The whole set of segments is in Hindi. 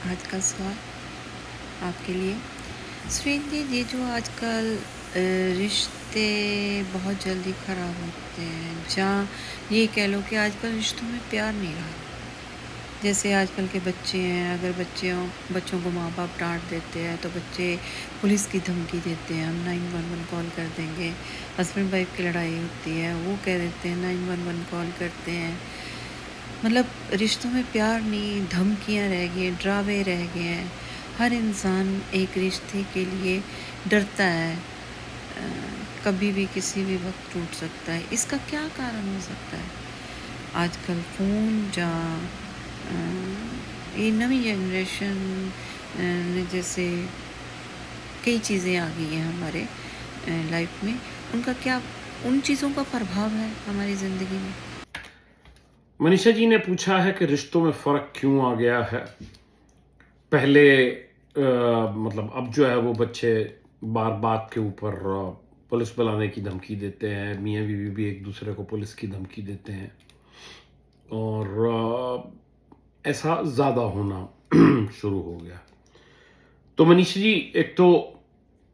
आज का सवाल आपके लिए। सुरेंद्र जी, ये जो आजकल रिश्ते बहुत जल्दी ख़राब होते हैं, जहाँ ये कह लो कि आजकल रिश्तों में प्यार नहीं रहा। जैसे आजकल के बच्चे हैं, अगर बच्चों को माँ बाप डांट देते हैं तो बच्चे पुलिस की धमकी देते हैं, हम 911 कॉल कर देंगे। हस्बैंड वाइफ की लड़ाई होती है, वो कह देते हैं 911 कॉल करते हैं। मतलब रिश्तों में प्यार नहीं, धमकियाँ रह गई हैं, ड्रावे रह गए हैं। हर इंसान एक रिश्ते के लिए डरता है, कभी भी किसी भी वक्त टूट सकता है। इसका क्या कारण हो सकता है? आजकल फ़ोन ये नवी जनरेशन ने जैसे कई चीज़ें आ गई हैं हमारे लाइफ में, उन चीज़ों का प्रभाव है हमारी ज़िंदगी में? मनीषा जी ने पूछा है कि रिश्तों में फ़र्क क्यों आ गया है। पहले मतलब अब जो है वो बच्चे बार बात के ऊपर पुलिस बुलाने की धमकी देते हैं, मियाँ बीवी भी एक दूसरे को पुलिस की धमकी देते हैं और ऐसा ज़्यादा होना शुरू हो गया। तो मनीषा जी, एक तो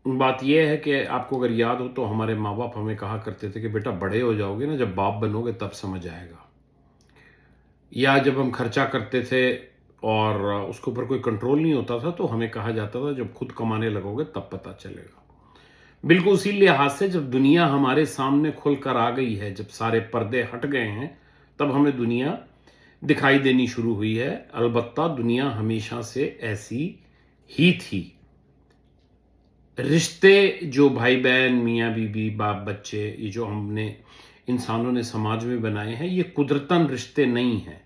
बात यह है कि आपको अगर याद हो तो हमारे माँ बाप हमें कहा करते थे कि बेटा बड़े हो जाओगे ना, जब बाप बनोगे तब समझ आएगा। या जब हम खर्चा करते थे और उसके ऊपर कोई कंट्रोल नहीं होता था तो हमें कहा जाता था जब खुद कमाने लगोगे तब पता चलेगा। बिल्कुल उसी लिहाज से जब दुनिया हमारे सामने खुलकर आ गई है, जब सारे पर्दे हट गए हैं, तब हमें दुनिया दिखाई देनी शुरू हुई है। अलबत्ता दुनिया हमेशा से ऐसी ही थी। रिश्ते जो भाई बहन, मियाँ बीवी, बाप बच्चे, ये जो हमने इंसानों ने समाज में बनाए हैं, ये कुदरतन रिश्ते नहीं हैं।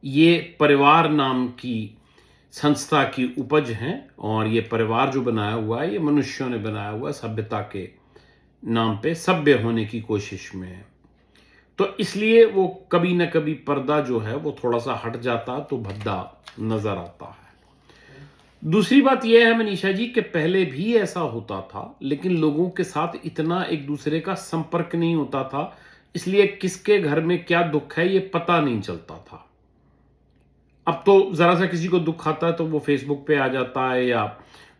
ये परिवार नाम की संस्था की उपज हैं और ये परिवार जो बनाया हुआ है, ये मनुष्यों ने बनाया हुआ है सभ्यता के नाम पे, सभ्य होने की कोशिश में है। तो इसलिए वो कभी ना कभी पर्दा जो है वो थोड़ा सा हट जाता तो भद्दा नजर आता है। दूसरी बात यह है मनीषा जी कि पहले भी ऐसा होता था, लेकिन लोगों के साथ इतना एक दूसरे का संपर्क नहीं होता था, इसलिए किसके घर में क्या दुख है ये पता नहीं चलता था। अब तो जरा सा किसी को दुख आता है तो वो फेसबुक पे आ जाता है या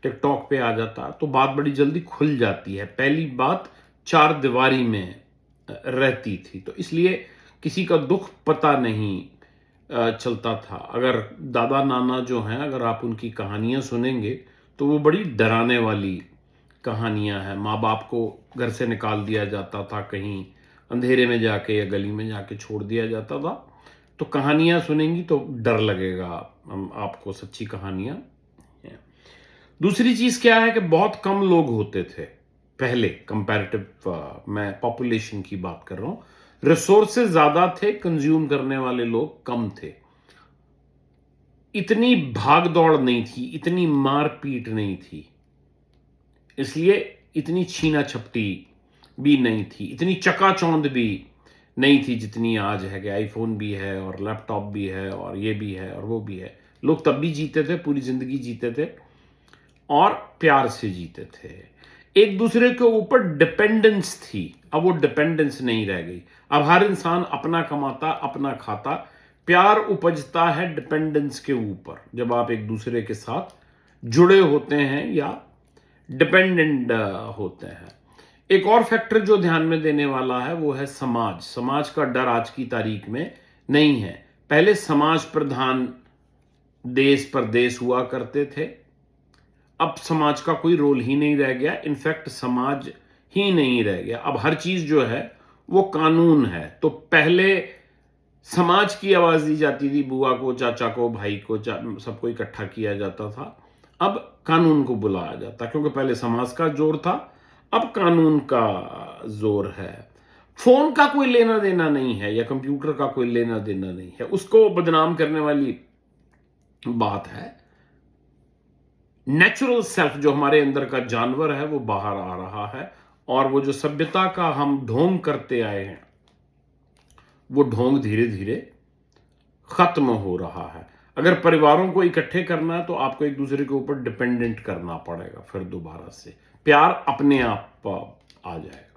टिकटॉक पे आ जाता है, तो बात बड़ी जल्दी खुल जाती है। पहली बात चार दीवारी में रहती थी, तो इसलिए किसी का दुख पता नहीं चलता था। अगर दादा नाना जो हैं, अगर आप उनकी कहानियां सुनेंगे तो वो बड़ी डराने वाली कहानियां हैं। माँ बाप को घर से निकाल दिया जाता था, कहीं अंधेरे में जाके या गली में जाके छोड़ दिया जाता था। तो कहानियां सुनेंगी तो डर लगेगा आपको, सच्ची कहानियां हैं। दूसरी चीज क्या है कि बहुत कम लोग होते थे पहले कंपैरेटिव, मैं पॉपुलेशन की बात कर रहा हूं। रिसोर्सेज ज्यादा थे, कंज्यूम करने वाले लोग कम थे। इतनी भाग दौड़ नहीं थी, इतनी मारपीट नहीं थी, इसलिए इतनी छीना झपटी भी नहीं थी, इतनी चकाचौंध भी नहीं थी जितनी आज है कि आईफोन भी है और लैपटॉप भी है और ये भी है और वो भी है। लोग तब भी जीते थे, पूरी जिंदगी जीते थे और प्यार से जीते थे। एक दूसरे के ऊपर डिपेंडेंस थी, अब वो डिपेंडेंस नहीं रह गई। अब हर इंसान अपना कमाता, अपना खाता। प्यार उपजता है डिपेंडेंस के ऊपर, जब आप एक दूसरे के साथ जुड़े होते हैं या डिपेंडेंट होते हैं। एक और फैक्टर जो ध्यान में देने वाला है वो है समाज। समाज का डर आज की तारीख में नहीं है। पहले समाज प्रधान देश परदेश हुआ करते थे, अब समाज का कोई रोल ही नहीं रह गया। इनफैक्ट समाज ही नहीं रह गया, अब हर चीज जो है वो कानून है। तो पहले समाज की आवाज दी जाती थी, बुआ को, चाचा को, भाई को, सबको इकट्ठा किया जाता था। अब कानून को बुलाया जाता, क्योंकि पहले समाज का जोर था, अब कानून का जोर है। फोन का कोई लेना देना नहीं है या कंप्यूटर का कोई लेना देना नहीं है, उसको बदनाम करने वाली बात है। नेचुरल सेल्फ जो हमारे अंदर का जानवर है वो बाहर आ रहा है, और वो जो सभ्यता का हम ढोंग करते आए हैं वो ढोंग धीरे धीरे खत्म हो रहा है। अगर परिवारों को इकट्ठे करना है तो आपको एक दूसरे के ऊपर डिपेंडेंट करना पड़ेगा, फिर दोबारा से प्यार अपने आप आ जाएगा।